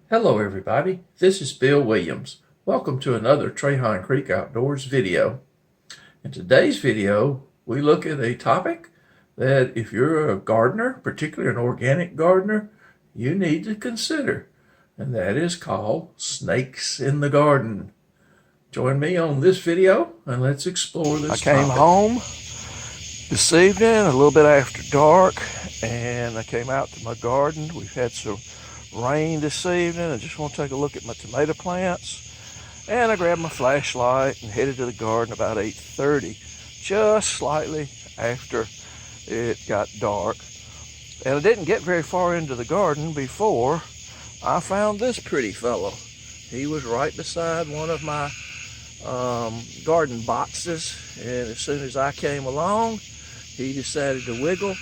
Hello everybody, this is Bill Williams. Welcome to another Trahan Creek Outdoors video. In today's video, we look at a topic that if you're a gardener, particularly an organic gardener, you need to consider, and that is called snakes in the garden. Join me on this video and let's explore this topic. I came home this evening a little bit after dark, and I came out to my garden. We've had some rain this evening. I just want to take a look at my tomato plants, and I grabbed my flashlight and headed to the garden about 8:30, just slightly after it got dark. And I didn't get very far into the garden before I found this pretty fellow. He was right beside one of my garden boxes, and as soon as I came along, he decided to wiggle,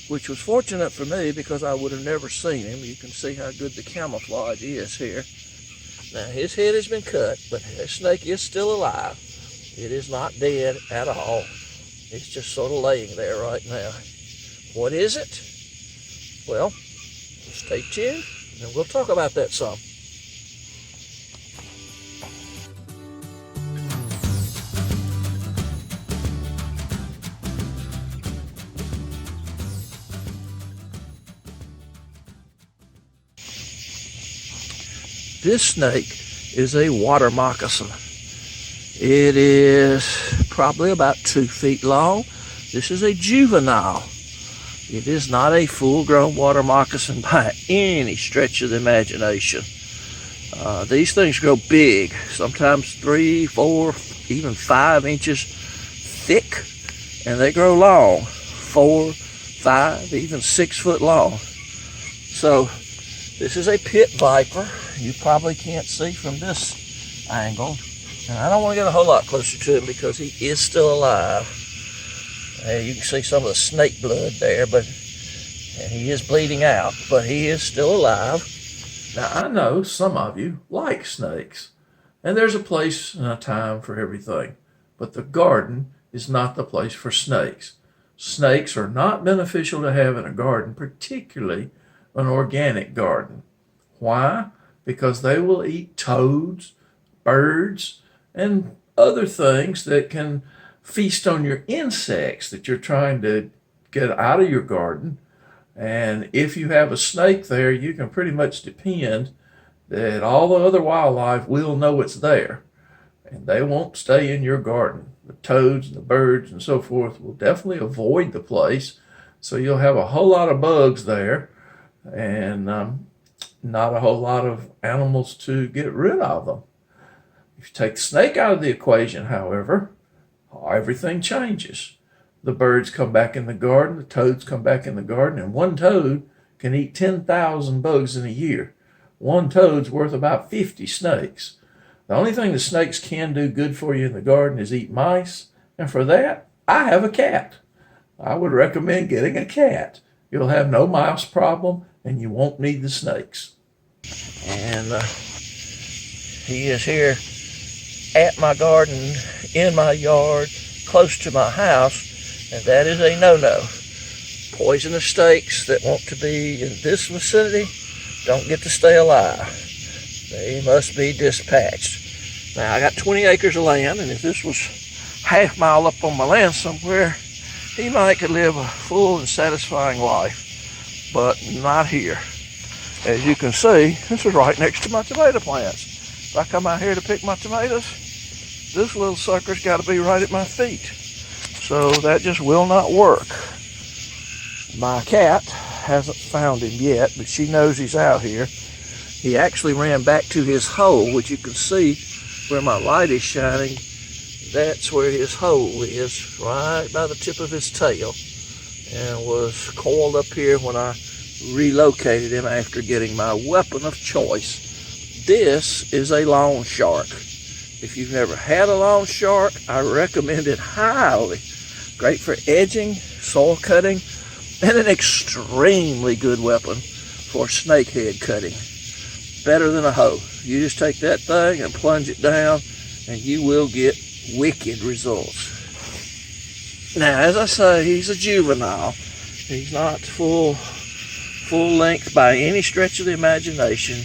which was fortunate for me because I would have never seen him. You can see how good the camouflage is here. Now his head has been cut, but the snake is still alive. It is not dead at all. It's just sort of laying there right now. What is it? Well, stay tuned and we'll talk about that some. This snake is a water moccasin. It is probably about 2 feet long. This is a juvenile. It is not a full-grown water moccasin by any stretch of the imagination. These things grow big, sometimes 3, 4, even 5 inches thick, and they grow long, 4, 5, even 6 foot long. So this is a pit viper. You probably can't see from this angle, and I don't want to get a whole lot closer to him because he is still alive. You can see some of the snake blood there, but he is bleeding out, but he is still alive. Now I know some of you like snakes, and there's a place and a time for everything, but the garden is not the place for snakes. Snakes are not beneficial to have in a garden, particularly an organic garden. Why? Because they will eat toads, birds, and other things that can feast on your insects that you're trying to get out of your garden. And if you have a snake there, you can pretty much depend that all the other wildlife will know it's there, and they won't stay in your garden. The toads and the birds and so forth will definitely avoid the place, so you'll have a whole lot of bugs there, and not a whole lot of animals to get rid of them. If you take the snake out of the equation, however, everything changes. The birds come back in the garden, the toads come back in the garden, and one toad can eat 10,000 bugs in a year. One toad's worth about 50 snakes. The only thing the snakes can do good for you in the garden is eat mice, and for that, I have a cat. I would recommend getting a cat. You'll have no mouse problem, and you won't need the snakes. And he is here at my garden, in my yard, close to my house, and that is a no-no. Poisonous snakes that want to be in this vicinity don't get to stay alive. They must be dispatched. Now, I got 20 acres of land, and if this was half mile up on my land somewhere, he might could live a full and satisfying life, but not here. As you can see, this is right next to my tomato plants. If I come out here to pick my tomatoes, this little sucker's got to be right at my feet. So that just will not work. My cat hasn't found him yet, but she knows he's out here. He actually ran back to his hole, which you can see where my light is shining. That's where his hole is, right by the tip of his tail, and was coiled up here when I relocated him after getting my weapon of choice. This is a lawn shark. If you've never had a lawn shark, I recommend it highly. Great for edging, soil cutting, and an extremely good weapon for snakehead cutting. Better than a hoe. You just take that thing and plunge it down, and you will get wicked results. Now, as I say, he's a juvenile. He's not full length by any stretch of the imagination.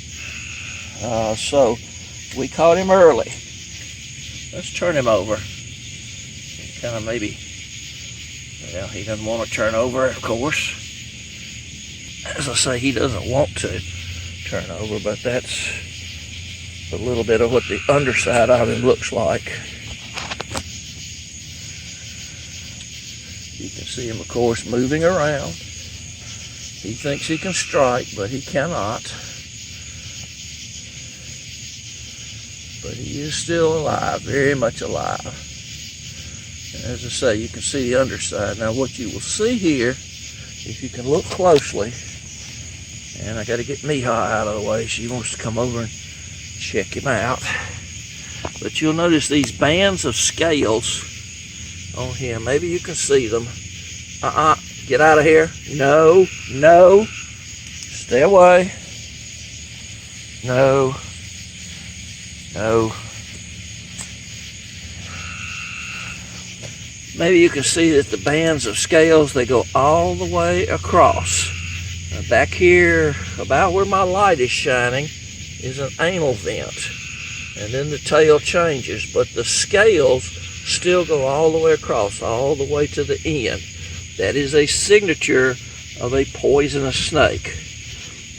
So we caught him early. Let's turn him over. Kind of maybe, well, he doesn't want to turn over, of course. As I say, he doesn't want to turn over, but that's a little bit of what the underside of him looks like. You can see him, of course, moving around. He thinks he can strike, but he cannot. But he is still alive, very much alive. And as I say, you can see the underside. Now what you will see here, if you can look closely, and I got to get Mija out of the way. She wants to come over and check him out. But you'll notice these bands of scales on him. Maybe you can see them. Get out of here. No. Stay away. No. Maybe you can see that the bands of scales, they go all the way across. Now back here, about where my light is shining, is an anal vent. And then the tail changes, but the scales still go all the way across, all the way to the end. That is a signature of a poisonous snake.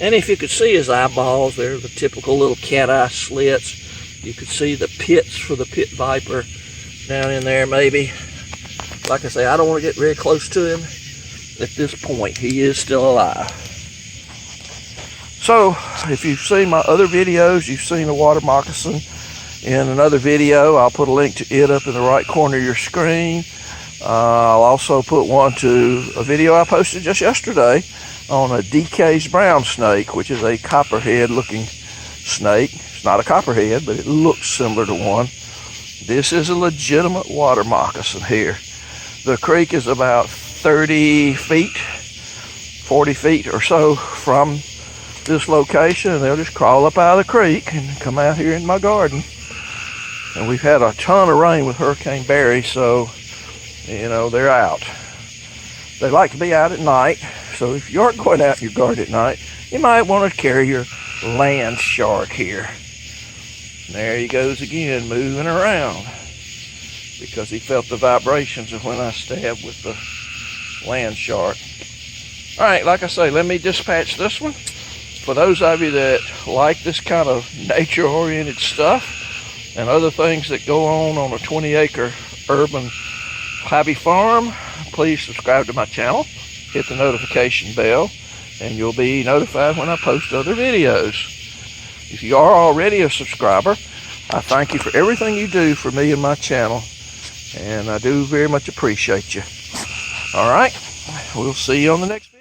And if you could see his eyeballs, they're the typical little cat eye slits. You could see the pits for the pit viper down in there maybe. Like I say, I don't want to get very close to him at this point. He is still alive. So, if you've seen my other videos, you've seen a water moccasin in another video. I'll put a link to it up in the right corner of your screen. I'll also put one to a video I posted just yesterday on a DK's brown snake, which is a copperhead looking snake. It's not a copperhead, but it looks similar to one. This is a legitimate water moccasin here. The creek is about 30 feet, 40 feet or so from this location, and they'll just crawl up out of the creek and come out here in my garden. And we've had a ton of rain with Hurricane Barry, so you know, they're out. They like to be out at night, so if you aren't going out in your garden at night, you might want to carry your land shark here. And there he goes again, moving around, because he felt the vibrations of when I stabbed with the land shark. All right, like I say, let me dispatch this one. For those of you that like this kind of nature-oriented stuff and other things that go on a 20-acre urban hobby farm, please subscribe to my channel, hit the notification bell, and you'll be notified when I post other videos. If you are already a subscriber, I thank you for everything you do for me and my channel, and I do very much appreciate you. All right, we'll see you on the next video.